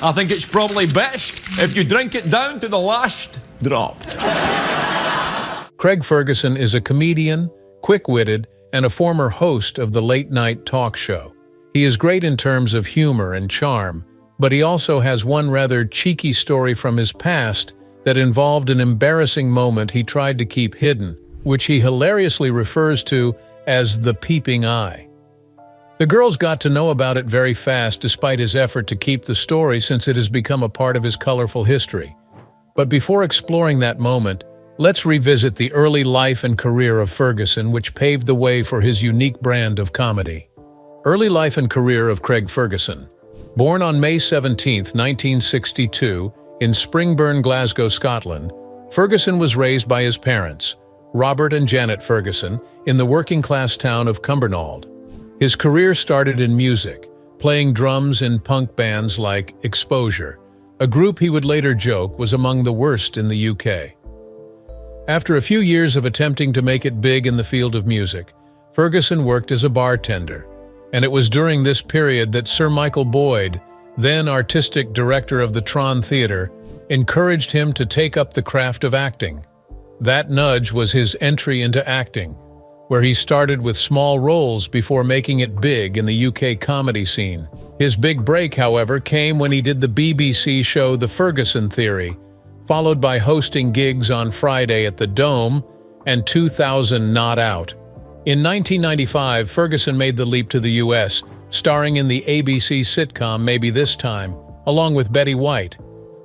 I think it's probably best if you drink it down to the last drop. Craig Ferguson is a comedian, quick-witted, and a former host of the late-night talk show. He is great in terms of humor and charm, but he also has one rather cheeky story from his past that involved an embarrassing moment he tried to keep hidden, which he hilariously refers to as the peeping eye. The girls got to know about it very fast despite his effort to keep the story since it has become a part of his colorful history. But before exploring that moment, let's revisit the early life and career of Ferguson, which paved the way for his unique brand of comedy. Early life and career of Craig Ferguson. Born on May 17, 1962, in Springburn, Glasgow, Scotland, Ferguson was raised by his parents, Robert and Janet Ferguson, in the working-class town of Cumbernauld. His career started in music, playing drums in punk bands like Exposure, a group he would later joke was among the worst in the UK. After a few years of attempting to make it big in the field of music, Ferguson worked as a bartender, and it was during this period that Sir Michael Boyd, then artistic director of the Tron Theatre, encouraged him to take up the craft of acting. That nudge was his entry into acting, where he started with small roles before making it big in the UK comedy scene. His big break, however, came when he did the BBC show The Ferguson Theory, followed by hosting gigs on Friday at the Dome and 2000 Not Out. In 1995, Ferguson made the leap to the US, starring in the ABC sitcom Maybe This Time, along with Betty White.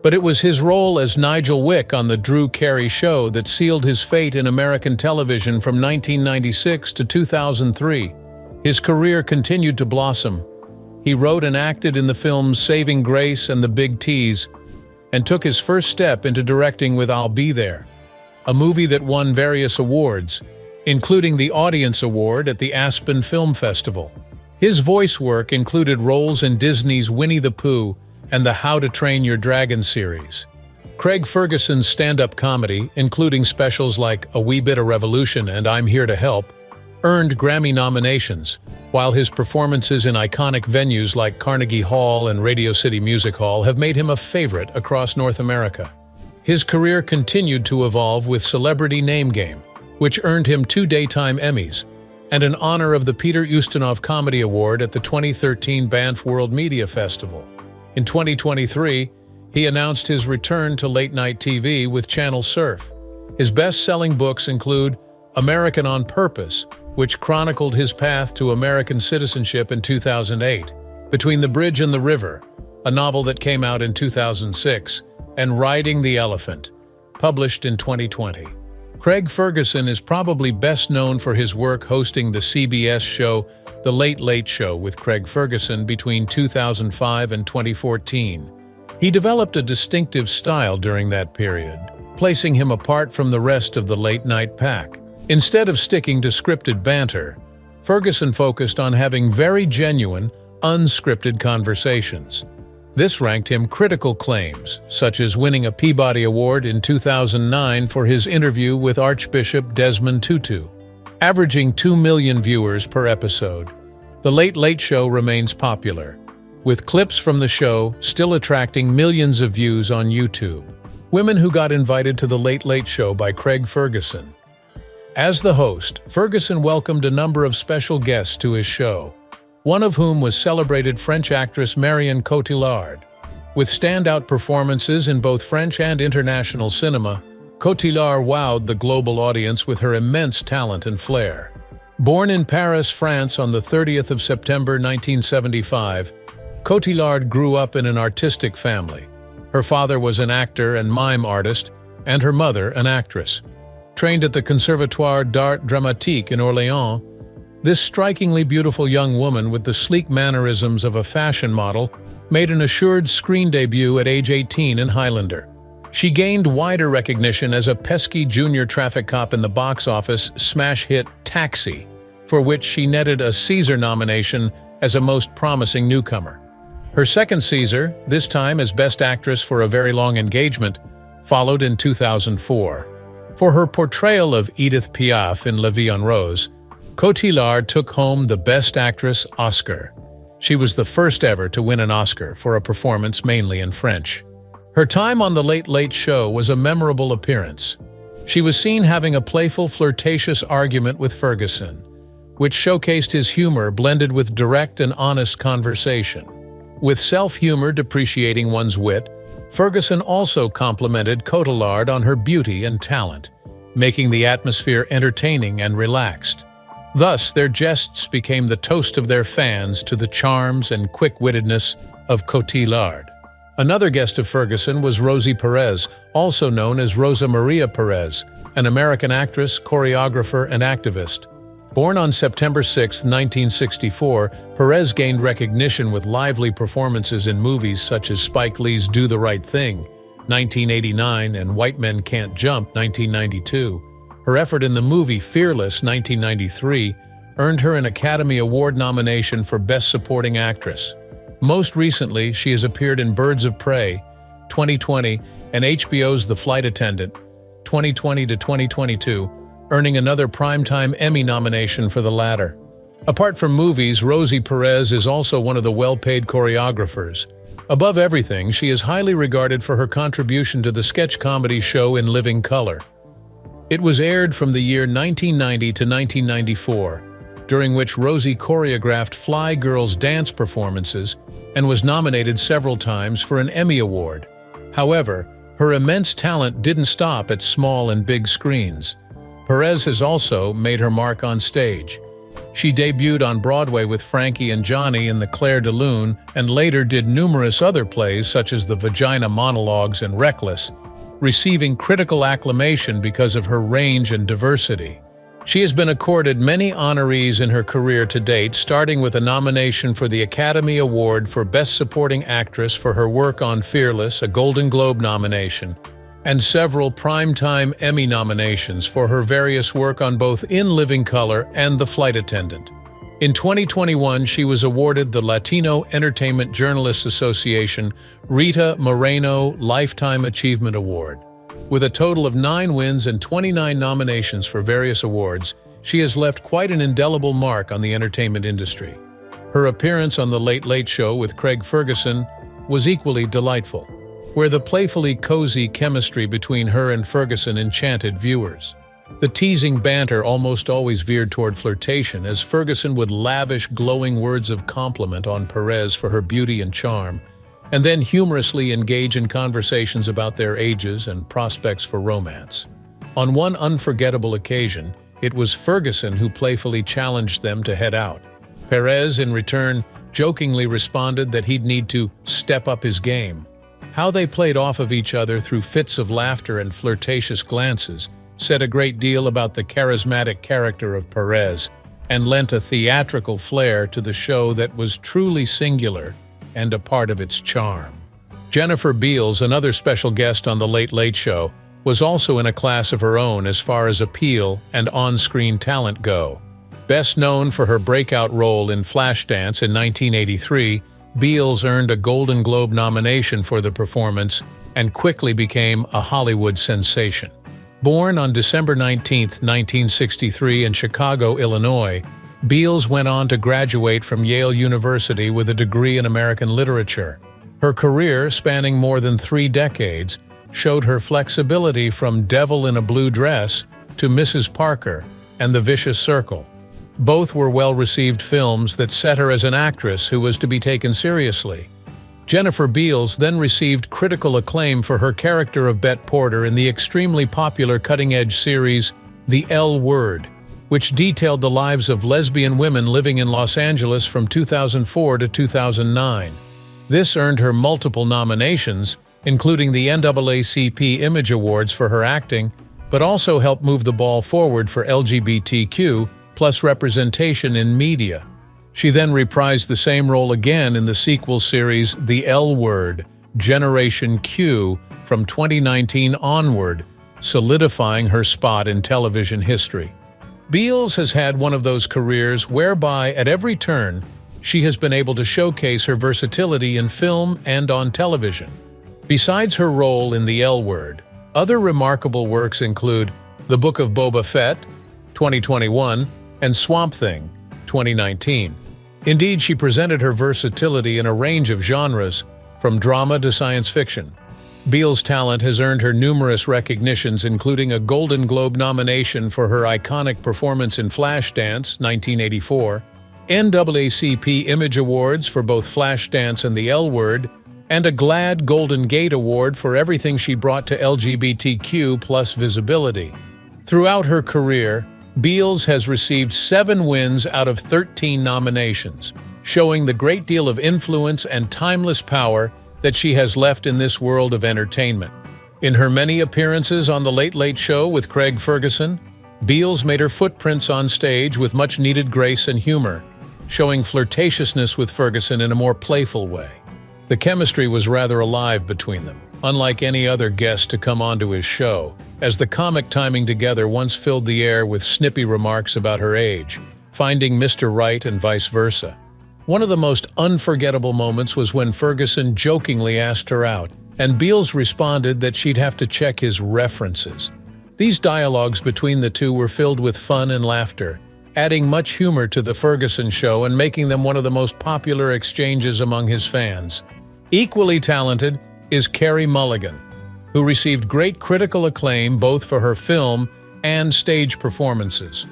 But it was his role as Nigel Wick on The Drew Carey Show that sealed his fate in American television from 1996 to 2003. His career continued to blossom. He wrote and acted in the films Saving Grace and The Big Tease, and took his first step into directing with I'll Be There, a movie that won various awards, including the Audience Award at the Aspen Film Festival. His voice work included roles in Disney's Winnie the Pooh and the How to Train Your Dragon series. Craig Ferguson's stand-up comedy, including specials like A Wee Bit of Revolution and I'm Here to Help, earned Grammy nominations, while his performances in iconic venues like Carnegie Hall and Radio City Music Hall have made him a favorite across North America. His career continued to evolve with Celebrity Name Game, which earned him 2 Daytime Emmys, and an honor of the Peter Ustinov Comedy Award at the 2013 Banff World Media Festival. In 2023, he announced his return to late-night TV with Channel Surf. His best-selling books include American on Purpose, which chronicled his path to American citizenship in 2008, Between the Bridge and the River, a novel that came out in 2006, and Riding the Elephant, published in 2020. Craig Ferguson is probably best known for his work hosting the CBS show The Late Late Show with Craig Ferguson between 2005 and 2014. He developed a distinctive style during that period, placing him apart from the rest of the late-night pack. Instead of sticking to scripted banter, Ferguson focused on having very genuine, unscripted conversations. This ranked him critical claims, such as winning a Peabody Award in 2009 for his interview with Archbishop Desmond Tutu. Averaging 2 million viewers per episode, The Late Late Show remains popular, with clips from the show still attracting millions of views on YouTube. Women who got invited to The Late Late Show by Craig Ferguson. As the host, Ferguson welcomed a number of special guests to his show, one of whom was celebrated French actress Marion Cotillard. With standout performances in both French and international cinema, Cotillard wowed the global audience with her immense talent and flair. Born in Paris, France on the 30th of September 1975, Cotillard grew up in an artistic family. Her father was an actor and mime artist, and her mother an actress. Trained at the Conservatoire d'Art Dramatique in Orléans, this strikingly beautiful young woman with the sleek mannerisms of a fashion model made an assured screen debut at age 18 in Highlander. She gained wider recognition as a pesky junior traffic cop in the box office smash hit Taxi, for which she netted a César nomination as a most promising newcomer. Her second César, this time as Best Actress for A Very Long Engagement, followed in 2004. For her portrayal of Edith Piaf in La Vie en Rose, Cotillard took home the Best Actress Oscar. She was the first ever to win an Oscar for a performance mainly in French. Her time on The Late Late Show was a memorable appearance. She was seen having a playful, flirtatious argument with Ferguson, which showcased his humor blended with direct and honest conversation. With self-humor depreciating one's wit, Ferguson also complimented Cotillard on her beauty and talent, making the atmosphere entertaining and relaxed. Thus, their jests became the toast of their fans to the charms and quick-wittedness of Cotillard. Another guest of Ferguson was Rosie Perez, also known as Rosa Maria Perez, an American actress, choreographer, and activist. Born on September 6, 1964, Perez gained recognition with lively performances in movies such as Spike Lee's Do the Right Thing, 1989, and White Men Can't Jump, 1992. Her effort in the movie Fearless, 1993, earned her an Academy Award nomination for Best Supporting Actress. Most recently, she has appeared in Birds of Prey, 2020, and HBO's The Flight Attendant, 2020 to 2022, earning another Primetime Emmy nomination for the latter. Apart from movies, Rosie Perez is also one of the well-paid choreographers. Above everything, she is highly regarded for her contribution to the sketch comedy show In Living Color. It was aired from the year 1990 to 1994, during which Rosie choreographed Fly Girls dance performances and was nominated several times for an Emmy Award. However, her immense talent didn't stop at small and big screens. Perez has also made her mark on stage. She debuted on Broadway with Frankie and Johnny in The Clair de Lune and later did numerous other plays such as The Vagina Monologues and Reckless, receiving critical acclamation because of her range and diversity. She has been accorded many honorees in her career to date, starting with a nomination for the Academy Award for Best Supporting Actress for her work on Fearless, a Golden Globe nomination, and several Primetime Emmy nominations for her various work on both In Living Color and The Flight Attendant. In 2021, she was awarded the Latino Entertainment Journalists Association Rita Moreno Lifetime Achievement Award. With a total of 9 wins and 29 nominations for various awards, she has left quite an indelible mark on the entertainment industry. Her appearance on The Late Late Show with Craig Ferguson was equally delightful, where the playfully cozy chemistry between her and Ferguson enchanted viewers. The teasing banter almost always veered toward flirtation, as Ferguson would lavish glowing words of compliment on Perez for her beauty and charm, and then humorously engage in conversations about their ages and prospects for romance. On one unforgettable occasion, it was Ferguson who playfully challenged them to head out. Perez, in return, jokingly responded that he'd need to step up his game. How they played off of each other through fits of laughter and flirtatious glances said a great deal about the charismatic character of Perez and lent a theatrical flair to the show that was truly singular and a part of its charm. Jennifer Beals, another special guest on The Late Late Show, was also in a class of her own as far as appeal and on-screen talent go. Best known for her breakout role in Flashdance in 1983, Beals earned a Golden Globe nomination for the performance and quickly became a Hollywood sensation. Born on December 19, 1963 in Chicago, Illinois, Beals went on to graduate from Yale University with a degree in American literature. Her career, spanning more than 3 decades, showed her flexibility from Devil in a Blue Dress to Mrs. Parker and The Vicious Circle. Both were well-received films that set her as an actress who was to be taken seriously. Jennifer Beals then received critical acclaim for her character of Bette Porter in the extremely popular cutting-edge series The L Word, which detailed the lives of lesbian women living in Los Angeles from 2004 to 2009. This earned her multiple nominations, including the NAACP Image Awards for her acting, but also helped move the ball forward for LGBTQ plus representation in media. She then reprised the same role again in the sequel series The L Word, Generation Q, from 2019 onward, solidifying her spot in television history. Beals has had one of those careers whereby, at every turn, she has been able to showcase her versatility in film and on television. Besides her role in The L Word, other remarkable works include The Book of Boba Fett, 2021, and Swamp Thing, 2019. Indeed, she presented her versatility in a range of genres, from drama to science fiction. Beals' talent has earned her numerous recognitions, including a Golden Globe nomination for her iconic performance in Flashdance, 1984, NAACP Image Awards for both Flashdance and the L Word, and a GLAAD Golden Gate Award for everything she brought to LGBTQ+ visibility. Throughout her career, Beals has received 7 wins out of 13 nominations, showing the great deal of influence and timeless power that she has left in this world of entertainment. In her many appearances on The Late Late Show with Craig Ferguson, Beals made her footprints on stage with much-needed grace and humor, showing flirtatiousness with Ferguson in a more playful way. The chemistry was rather alive between them, unlike any other guest to come onto his show, as the comic timing together once filled the air with snippy remarks about her age, finding Mr. Right and vice versa. One of the most unforgettable moments was when Ferguson jokingly asked her out, and Beals responded that she'd have to check his references. These dialogues between the two were filled with fun and laughter, adding much humor to the Ferguson show and making them one of the most popular exchanges among his fans. Equally talented is Carey Mulligan, who received great critical acclaim both for her film and stage performances.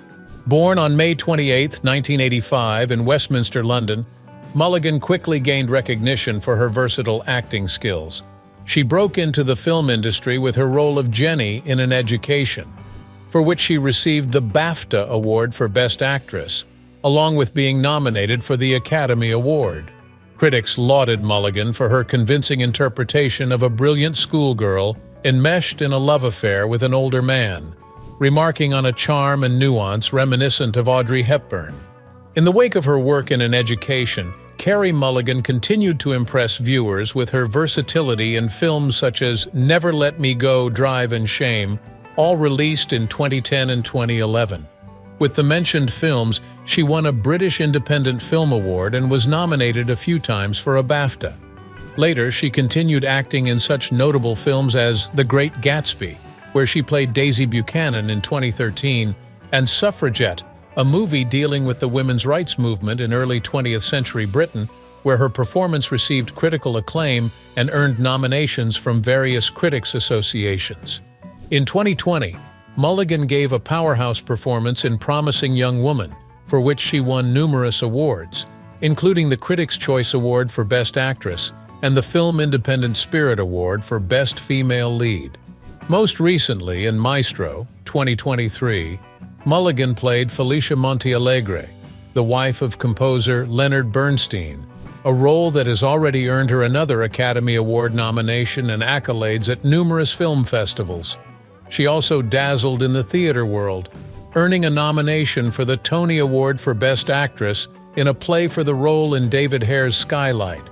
Born on May 28, 1985 in Westminster, London, Mulligan quickly gained recognition for her versatile acting skills. She broke into the film industry with her role of Jenny in An Education, for which she received the BAFTA Award for Best Actress, along with being nominated for the Academy Award. Critics lauded Mulligan for her convincing interpretation of a brilliant schoolgirl enmeshed in a love affair with an older man, remarking on a charm and nuance reminiscent of Audrey Hepburn. In the wake of her work in An Education, Carey Mulligan continued to impress viewers with her versatility in films such as Never Let Me Go, Drive and Shame, all released in 2010 and 2011. With the mentioned films, she won a British Independent Film Award and was nominated a few times for a BAFTA. Later, she continued acting in such notable films as The Great Gatsby, where she played Daisy Buchanan in 2013, and Suffragette, a movie dealing with the women's rights movement in early 20th century Britain, where her performance received critical acclaim and earned nominations from various critics' associations. In 2020, Mulligan gave a powerhouse performance in Promising Young Woman, for which she won numerous awards, including the Critics' Choice Award for Best Actress and the Film Independent Spirit Award for Best Female Lead. Most recently, in Maestro, 2023, Mulligan played Felicia Montealegre, the wife of composer Leonard Bernstein, a role that has already earned her another Academy Award nomination and accolades at numerous film festivals. She also dazzled in the theater world, earning a nomination for the Tony Award for Best Actress in a play for the role in David Hare's Skylight.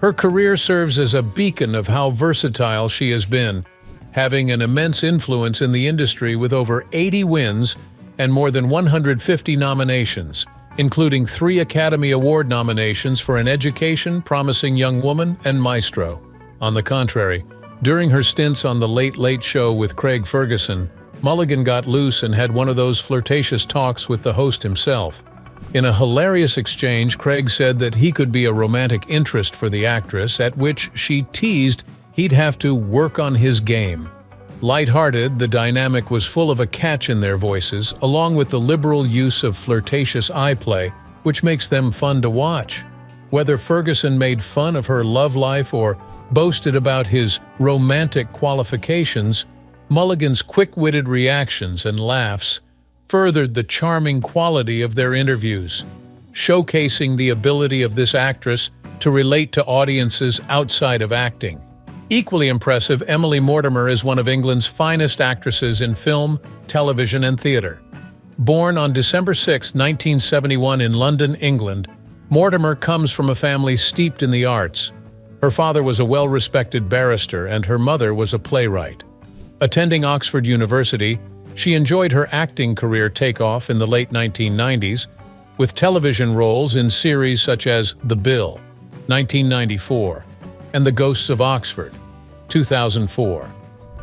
Her career serves as a beacon of how versatile she has been, having an immense influence in the industry with over 80 wins and more than 150 nominations, including 3 Academy Award nominations for An Education, Promising Young Woman, and Maestro. On the contrary, during her stints on The Late Late Show with Craig Ferguson, Mulligan got loose and had one of those flirtatious talks with the host himself. In a hilarious exchange, Craig said that he could be a romantic interest for the actress, at which she teased he'd have to work on his game. Light-hearted, the dynamic was full of a catch in their voices, along with the liberal use of flirtatious eye play, which makes them fun to watch. Whether Ferguson made fun of her love life or boasted about his romantic qualifications, Mulligan's quick-witted reactions and laughs furthered the charming quality of their interviews, showcasing the ability of this actress to relate to audiences outside of acting. Equally impressive, Emily Mortimer is one of England's finest actresses in film, television, and theatre. Born on December 6, 1971 in London, England, Mortimer comes from a family steeped in the arts. Her father was a well-respected barrister and her mother was a playwright. Attending Oxford University, she enjoyed her acting career take off in the late 1990s, with television roles in series such as The Bill, 1994, and The Ghosts of Oxford, 2004.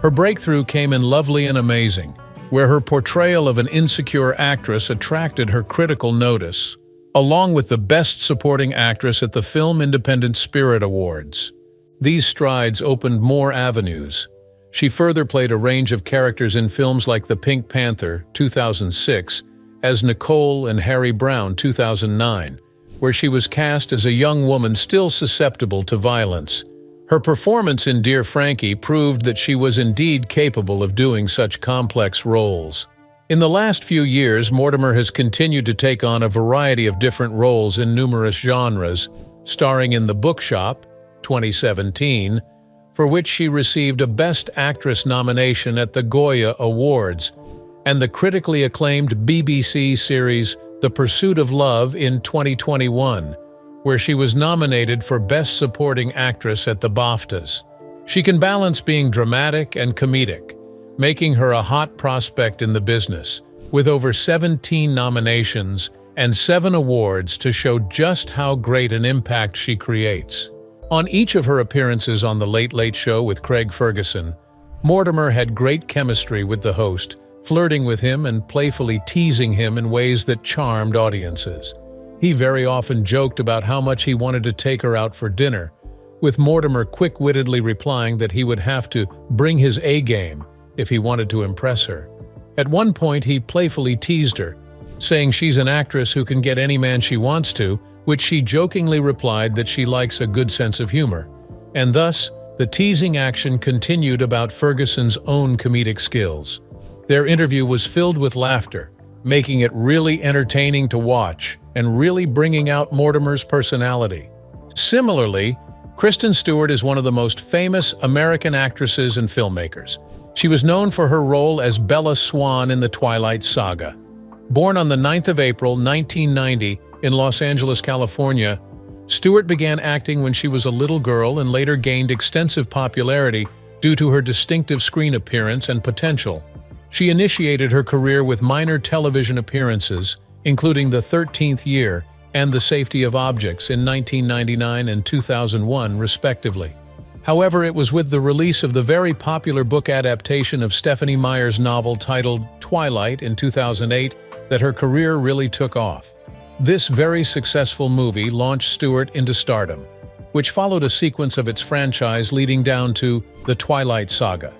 Her breakthrough came in Lovely and Amazing, where her portrayal of an insecure actress attracted her critical notice. along with the Best Supporting Actress at the Film Independent Spirit Awards. These strides opened more avenues. She further played a range of characters in films like The Pink Panther, 2006, as Nicole and Harry Brown, 2009, where she was cast as a young woman still susceptible to violence. Her performance in Dear Frankie proved that she was indeed capable of doing such complex roles. In the last few years, Mortimer has continued to take on a variety of different roles in numerous genres, starring in The Bookshop, 2017, for which she received a Best Actress nomination at the Goya Awards, and the critically acclaimed BBC series The Pursuit of Love in 2021, where she was nominated for Best Supporting Actress at the BAFTAs. She can balance being dramatic and comedic, making her a hot prospect in the business, with over 17 nominations and 7 awards to show just how great an impact she creates. On each of her appearances on The Late Late Show with Craig Ferguson, Mortimer had great chemistry with the host, flirting with him and playfully teasing him in ways that charmed audiences. He very often joked about how much he wanted to take her out for dinner, with Mortimer quick-wittedly replying that he would have to bring his A-game if he wanted to impress her. At one point, he playfully teased her, saying she's an actress who can get any man she wants to, which she jokingly replied that she likes a good sense of humor. And thus, the teasing action continued about Ferguson's own comedic skills. Their interview was filled with laughter, making it really entertaining to watch and really bringing out Mortimer's personality. Similarly, Kristen Stewart is one of the most famous American actresses and filmmakers. She was known for her role as Bella Swan in the Twilight Saga. Born on the 9th of April, 1990, in Los Angeles, California, Stewart began acting when she was a little girl and later gained extensive popularity due to her distinctive screen appearance and potential. She initiated her career with minor television appearances, including The 13th Year and The Safety of Objects in 1999 and 2001, respectively. However, it was with the release of the very popular book adaptation of Stephenie Meyer's novel titled Twilight in 2008 that her career really took off. This very successful movie launched Stewart into stardom, which followed a sequence of its franchise leading down to The Twilight Saga,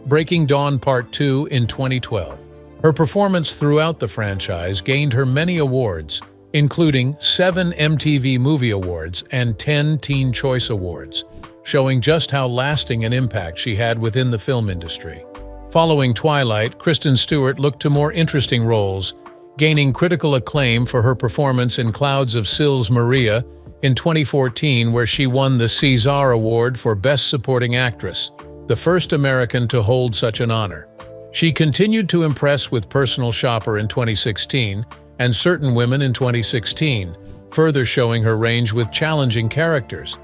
Breaking Dawn Part 2 in 2012. Her performance throughout the franchise gained her many awards, including 7 MTV Movie Awards and 10 Teen Choice Awards, showing just how lasting an impact she had within the film industry. Following Twilight, Kristen Stewart looked to more interesting roles, gaining critical acclaim for her performance in Clouds of Sils Maria in 2014, where she won the César Award for Best Supporting Actress, the first American to hold such an honor. She continued to impress with Personal Shopper in 2016 and Certain Women in 2016, further showing her range with challenging characters.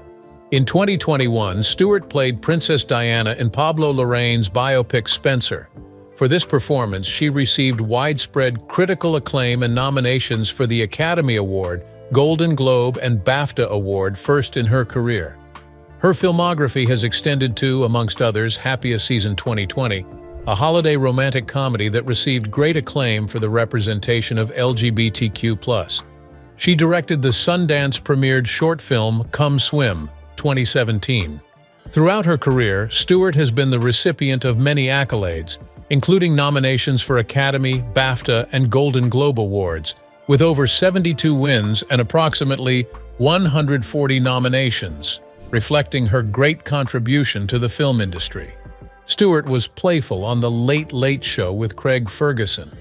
In 2021, Stewart played Princess Diana in Pablo Larraín's biopic Spencer. For this performance, she received widespread critical acclaim and nominations for the Academy Award, Golden Globe, and BAFTA Award, first in her career. Her filmography has extended to, amongst others, Happiest Season 2020, a holiday romantic comedy that received great acclaim for the representation of LGBTQ+. She directed the Sundance-premiered short film Come Swim, 2017. Throughout her career, Stewart has been the recipient of many accolades, including nominations for Academy, BAFTA, and Golden Globe Awards, with over 72 wins and approximately 140 nominations, reflecting her great contribution to the film industry. Stewart was playful on The Late Late Show with Craig Ferguson,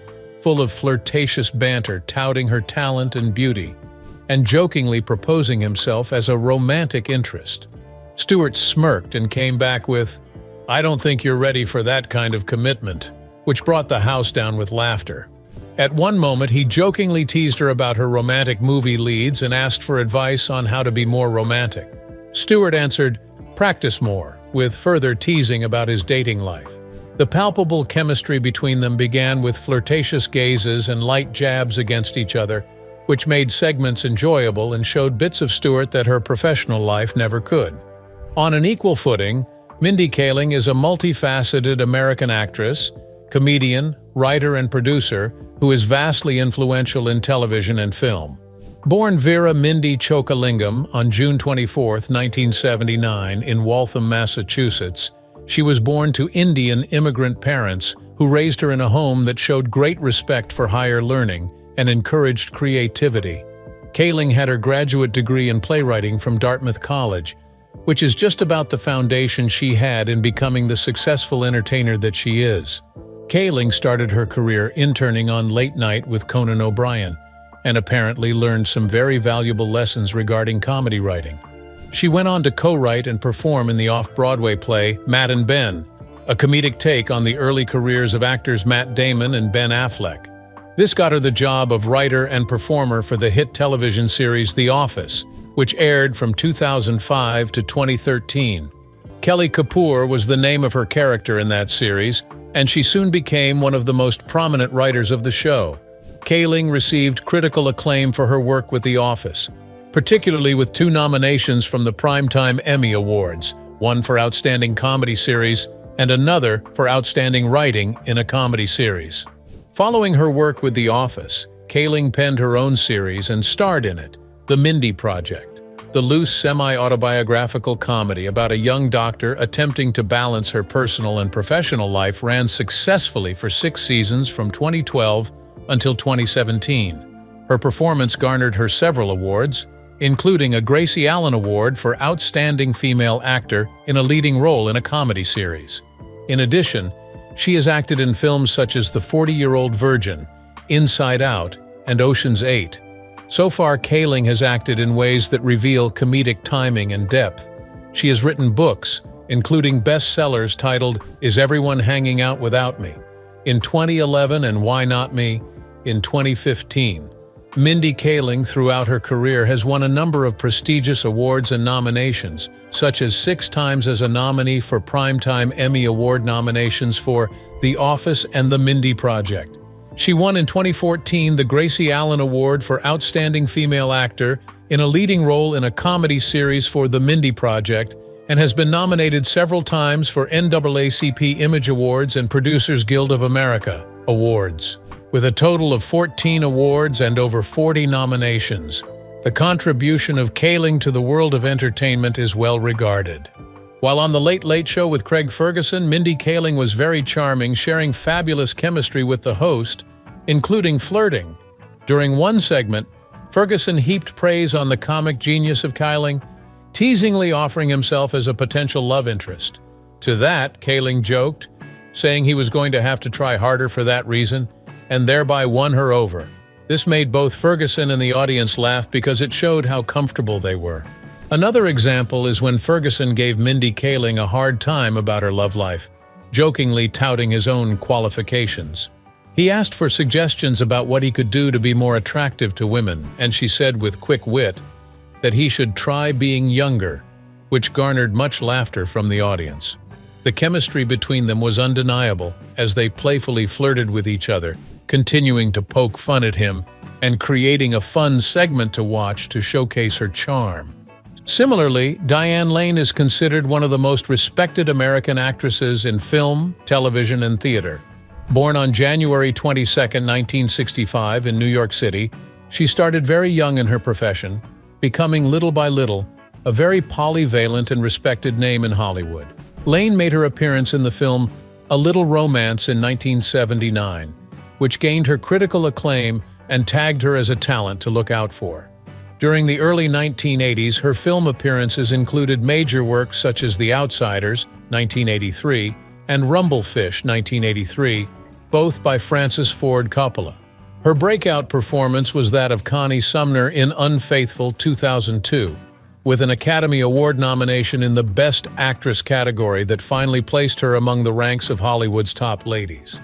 full of flirtatious banter touting her talent and beauty, and jokingly proposing himself as a romantic interest. Stewart smirked and came back with, "I don't think you're ready for that kind of commitment," which brought the house down with laughter. At one moment, he jokingly teased her about her romantic movie leads and asked for advice on how to be more romantic. Stewart answered, "Practice more," with further teasing about his dating life. The palpable chemistry between them began with flirtatious gazes and light jabs against each other, which made segments enjoyable and showed bits of Stewart that her professional life never could. On an equal footing, Mindy Kaling is a multifaceted American actress, comedian, writer, and producer who is vastly influential in television and film. Born Vera Mindy Chokalingam on June 24, 1979, in Waltham, Massachusetts, she was born to Indian immigrant parents who raised her in a home that showed great respect for higher learning and encouraged creativity. Kaling had her graduate degree in playwriting from Dartmouth College, which is just about the foundation she had in becoming the successful entertainer that she is. Kaling started her career interning on Late Night with Conan O'Brien, and apparently learned some very valuable lessons regarding comedy writing. She went on to co-write and perform in the off-Broadway play Matt and Ben, a comedic take on the early careers of actors Matt Damon and Ben Affleck. This got her the job of writer and performer for the hit television series The Office, which aired from 2005 to 2013. Kelly Kapoor was the name of her character in that series, and she soon became one of the most prominent writers of the show. Kaling received critical acclaim for her work with The Office, particularly with 2 nominations from the Primetime Emmy Awards, one for Outstanding Comedy Series and another for Outstanding Writing in a Comedy Series. Following her work with The Office, Kaling penned her own series and starred in it, The Mindy Project, the loose semi-autobiographical comedy about a young doctor attempting to balance her personal and professional life, ran successfully for 6 seasons from 2012 until 2017. Her performance garnered her several awards, including a Gracie Allen Award for Outstanding Female Actor in a Leading Role in a Comedy Series. In addition, she has acted in films such as The 40-Year-Old Virgin, Inside Out, and Ocean's 8. So far, Kaling has acted in ways that reveal comedic timing and depth. She has written books, including bestsellers titled Is Everyone Hanging Out Without Me? In 2011 and Why Not Me? In 2015. Mindy Kaling, throughout her career, has won a number of prestigious awards and nominations, such as 6 times as a nominee for Primetime Emmy Award nominations for The Office and The Mindy Project. She won in 2014 the Gracie Allen Award for Outstanding Female Actor in a Leading Role in a Comedy Series for The Mindy Project, and has been nominated several times for NAACP Image Awards and Producers Guild of America Awards. With a total of 14 awards and over 40 nominations, the contribution of Kaling to the world of entertainment is well regarded. While on The Late Late Show with Craig Ferguson, Mindy Kaling was very charming, sharing fabulous chemistry with the host, including flirting. During one segment, Ferguson heaped praise on the comic genius of Kaling, teasingly offering himself as a potential love interest. To that, Kaling joked, saying he was going to have to try harder for that reason, and thereby won her over. This made both Ferguson and the audience laugh because it showed how comfortable they were. Another example is when Ferguson gave Mindy Kaling a hard time about her love life, jokingly touting his own qualifications. He asked for suggestions about what he could do to be more attractive to women, and she said with quick wit that he should try being younger, which garnered much laughter from the audience. The chemistry between them was undeniable as they playfully flirted with each other, continuing to poke fun at him and creating a fun segment to watch to showcase her charm. Similarly, Diane Lane is considered one of the most respected American actresses in film, television, and theater. Born on January 22, 1965 in New York City, she started very young in her profession, becoming little by little a very polyvalent and respected name in Hollywood. Lane made her appearance in the film A Little Romance in 1979, which gained her critical acclaim and tagged her as a talent to look out for. During the early 1980s, her film appearances included major works such as The Outsiders, 1983, and Rumblefish, 1983, both by Francis Ford Coppola. Her breakout performance was that of Connie Sumner in Unfaithful, 2002, with an Academy Award nomination in the Best Actress category that finally placed her among the ranks of Hollywood's top ladies.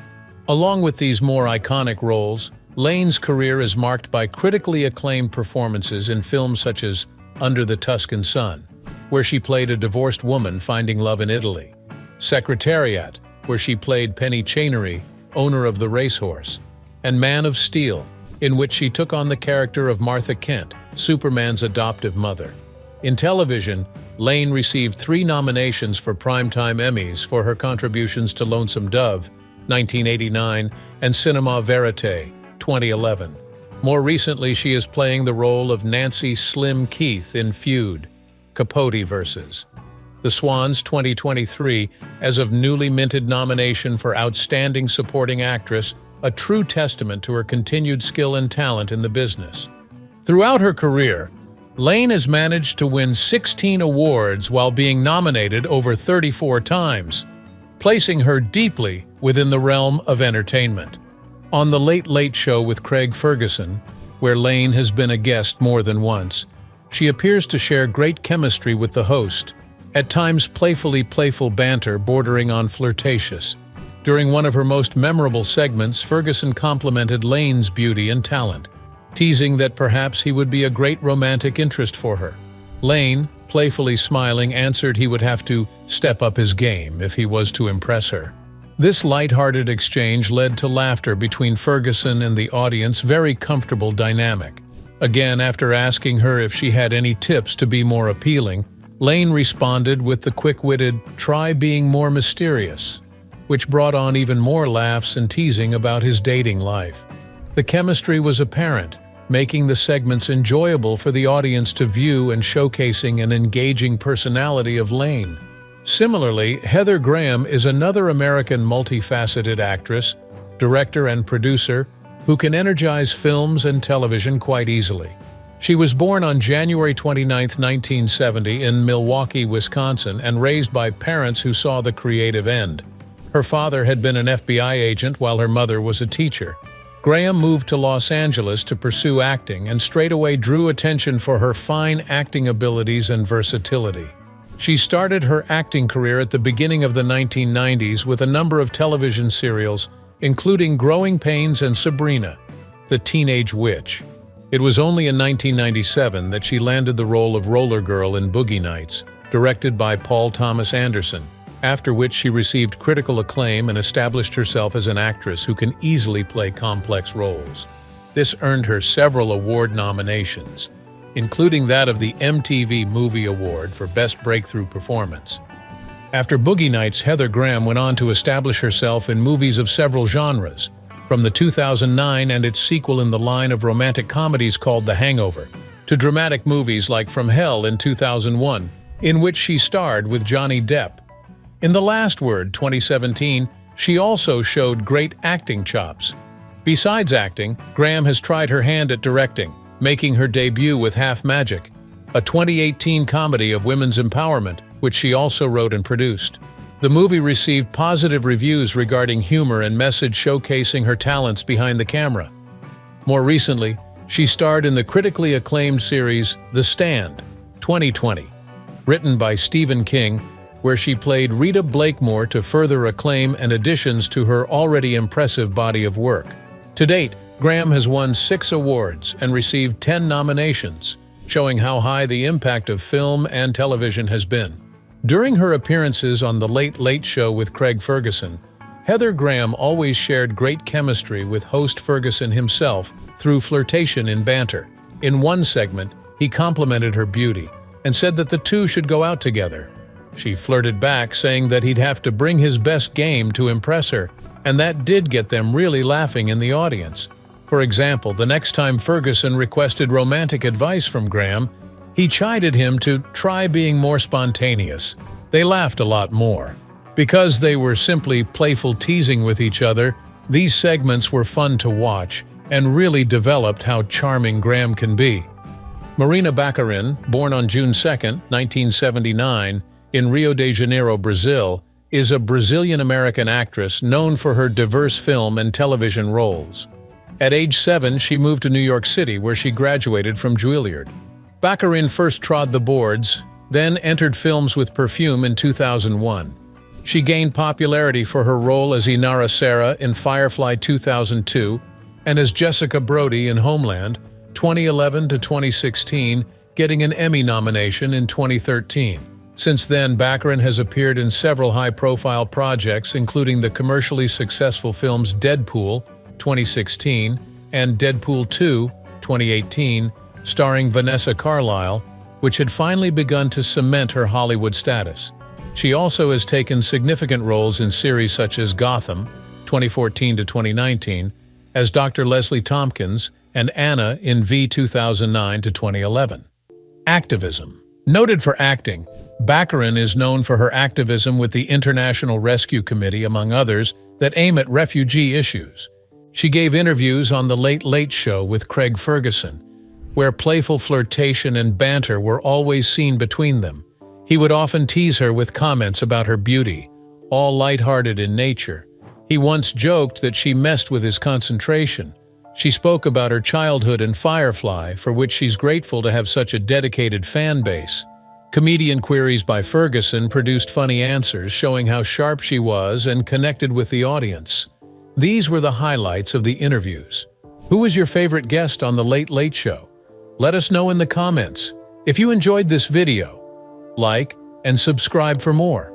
Along with these more iconic roles, Lane's career is marked by critically acclaimed performances in films such as Under the Tuscan Sun, where she played a divorced woman finding love in Italy, Secretariat, where she played Penny Chainery, owner of the racehorse, and Man of Steel, in which she took on the character of Martha Kent, Superman's adoptive mother. In television, Lane received 3 nominations for Primetime Emmys for her contributions to Lonesome Dove, 1989, and Cinema Verite, 2011. More recently, she is playing the role of Nancy Slim Keith in Feud, Capote vs. The Swans 2023 as of newly minted nomination for Outstanding Supporting Actress, a true testament to her continued skill and talent in the business. Throughout her career, Lane has managed to win 16 awards while being nominated over 34 times, placing her deeply within the realm of entertainment. On The Late Late Show with Craig Ferguson, where Lane has been a guest more than once, she appears to share great chemistry with the host, at times playfully playful banter bordering on flirtatious. During one of her most memorable segments, Ferguson complimented Lane's beauty and talent, teasing that perhaps he would be a great romantic interest for her. Lane, playfully smiling, answered he would have to step up his game if he was to impress her. This light-hearted exchange led to laughter between Ferguson and the audience, very comfortable dynamic. Again, after asking her if she had any tips to be more appealing, Lane responded with the quick-witted, "Try being more mysterious," which brought on even more laughs and teasing about his dating life. The chemistry was apparent, making the segments enjoyable for the audience to view and showcasing an engaging personality of Lane. Similarly, Heather Graham is another American multifaceted actress, director and producer who can energize films and television quite easily. She was born on January 29, 1970 in Milwaukee, Wisconsin, and raised by parents who saw the creative end. Her father had been an FBI agent while her mother was a teacher. Graham moved to Los Angeles to pursue acting and straightaway drew attention for her fine acting abilities and versatility. She started her acting career at the beginning of the 1990s with a number of television serials, including Growing Pains and Sabrina, the Teenage Witch. It was only in 1997 that she landed the role of Roller Girl in Boogie Nights, directed by Paul Thomas Anderson, after which she received critical acclaim and established herself as an actress who can easily play complex roles. This earned her several award nominations, including that of the MTV Movie Award for Best Breakthrough Performance. After Boogie Nights, Heather Graham went on to establish herself in movies of several genres, from the 2009 and its sequel in the line of romantic comedies called The Hangover, to dramatic movies like From Hell in 2001, in which she starred with Johnny Depp. In The Last Word, 2017, she also showed great acting chops. Besides acting, Graham has tried her hand at directing, making her debut with Half Magic, a 2018 comedy of women's empowerment, which she also wrote and produced. The movie received positive reviews regarding humor and message, showcasing her talents behind the camera. More recently, she starred in the critically acclaimed series The Stand, 2020, written by Stephen King, where she played Rita Blakemore to further acclaim and additions to her already impressive body of work. To date, Graham has won 6 awards and received 10 nominations, showing how high the impact of film and television has been. During her appearances on The Late Late Show with Craig Ferguson, Heather Graham always shared great chemistry with host Ferguson himself through flirtation and banter. In one segment, he complimented her beauty and said that the two should go out together. She flirted back, saying that he'd have to bring his best game to impress her, and that did get them really laughing in the audience. For example, the next time Ferguson requested romantic advice from Graham, he chided him to try being more spontaneous. They laughed a lot more. Because they were simply playful teasing with each other, these segments were fun to watch and really developed how charming Graham can be. Morena Baccarin, born on June 2, 1979, in Rio de Janeiro, Brazil, is a Brazilian-American actress known for her diverse film and television roles. At age 7, she moved to New York City, where she graduated from Juilliard. Baccarin first trod the boards, then entered films with Perfume in 2001. She gained popularity for her role as Inara Serra in Firefly 2002 and as Jessica Brody in Homeland 2011 to 2016, getting an Emmy nomination in 2013. Since then, Baccarin has appeared in several high-profile projects, including the commercially successful films Deadpool 2016 and Deadpool 2 2018, starring Vanessa Carlyle, which had finally begun to cement her Hollywood status. She also has taken significant roles in series such as Gotham 2014 to 2019 as Dr. Leslie Tompkins and Anna in V 2009 to 2011. Activism. Noted for acting, Baccarin is known for her activism with the International Rescue Committee, among others, that aim at refugee issues. She gave interviews on The Late Late Show with Craig Ferguson, where playful flirtation and banter were always seen between them. He would often tease her with comments about her beauty, all lighthearted in nature. He once joked that she messed with his concentration. She spoke about her childhood and Firefly, for which she's grateful to have such a dedicated fan base. Comedian queries by Ferguson produced funny answers showing how sharp she was and connected with the audience. These were the highlights of the interviews. Who was your favorite guest on The Late Late Show? Let us know in the comments. If you enjoyed this video, like and subscribe for more.